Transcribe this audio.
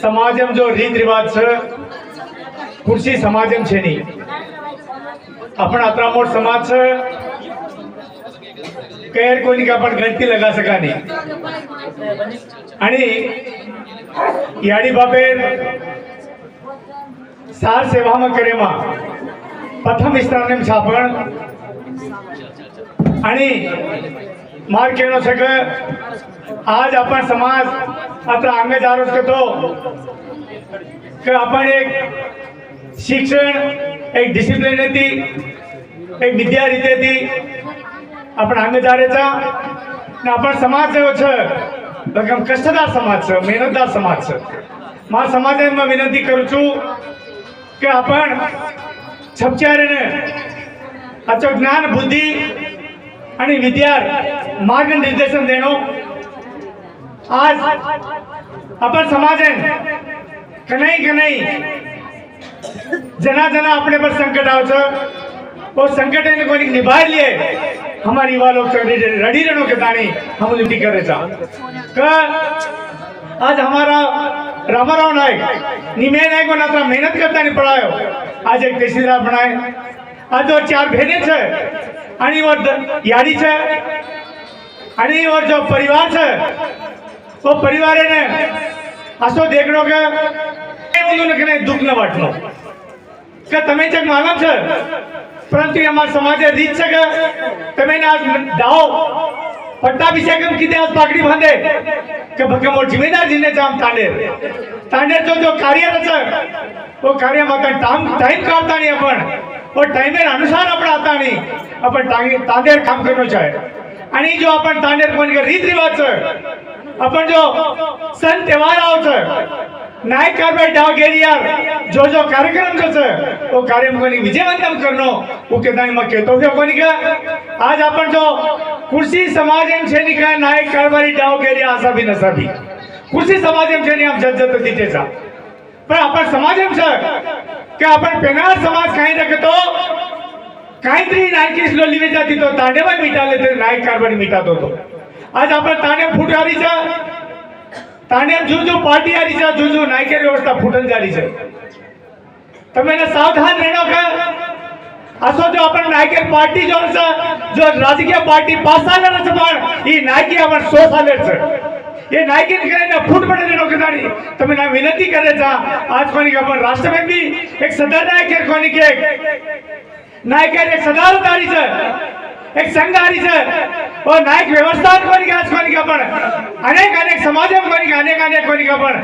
समाजम जो रीत रिवाज छ खुर्शी समाजम छे नी आपण अतरा मोठ समाज छ कैर कोणी का आपण गणती लगा सका नी आणि याडी बाबेर सार सेवा में करे मा प्रथम स्थान में छापण आणि मार केनो सक आज आपण समाज आता अंग जारोच करतो कि आपण एक शिक्षण एक डिसिप्लिन येती एक विद्या रीत येती आपण अंग जारेचा ने आपण समाज जो छ एकदम कष्टदार समाज छ मेहनतदार समाज छ मा समाजे में विनंती करू छू कि आपण छपचारेने अच्छा ज्ञान बुद्धी आणि विद्या मार्गनिर्देशन देणो आज अपन समाजन कहीं जना जना अपने पर संकट आवच वो संकट ने कोई निभाए लिए हमारी युवा लोग रेडी रहनो के तानी हम विनती करे चा क आज हमारा रामाराव नायक निमे नायक को नाता मेहनत करता नहीं पढ़ायो आज एक तहसीलदार बनाए आज और 4 बहने छे आणि वर याडी छे आणि वर जो परिवार छे वो परिवार ने असो देखनो के बोलून के दुख न वाटनो के तमे जग मालूम छे परंतु हमार समाज रीत छे के तमे ने आज दाओ पट्टाभिषेकम किती आज पाकडी बांधे के भगम और जिम्मेदार जिने जाम तांडेर जो कार्य छे वो कार्य मात्र टाइम काढता नहीं आपण वो टाइमेर अनुसार आपण आता नहीं आपण तांडेर काम करनो चाहे आणि जो आपण तांडेर कोणी रीत रिवाज अपन जो सन त्योहार आवच नायक कारभार डाव गेरियार जो कार्यक्रम जो छे वो कार्यक्रम कोणी विजयवंतम करनो वो केदानी में केतो है कोणी का आज अपन जो कुर्सी समाजम छे नी का नायक कारभारी डाव गेरिया असा भी नसा भी कुर्सी समाजम छे नी हम जज्जत दितेचा पण आपण समाजम छे कि आपण पेनार समाज काही रखतो काहीतरी नायकीसलो लिवे जाती तो तांडेवा मिटाले ते नायक कारभारी मिटातो तो आज आपण तांडे फुटारी छे तांडे जो पार्टी आरी छे जो नायकी व्यवस्था फुटन जारी छे तमे ने सावधान रहनो के असो जो अपन नायकी पार्टी जो राजकीय पार्टी 5 साल रच पण ई नायकी अपन 100 साल छे ये नायकी ने फूट पड़े रहनो के दानी तमे ना विनती करे छा आज कोनी के अपन राष्ट्र में भी एक सदर नायक कोनी के नायक एक सदारदारी छे एक संघारी छे और नायक व्यवस्था कोनी के आज कोनी के अपन अनेक समाज में कोनी के अनेक कोनी के अपन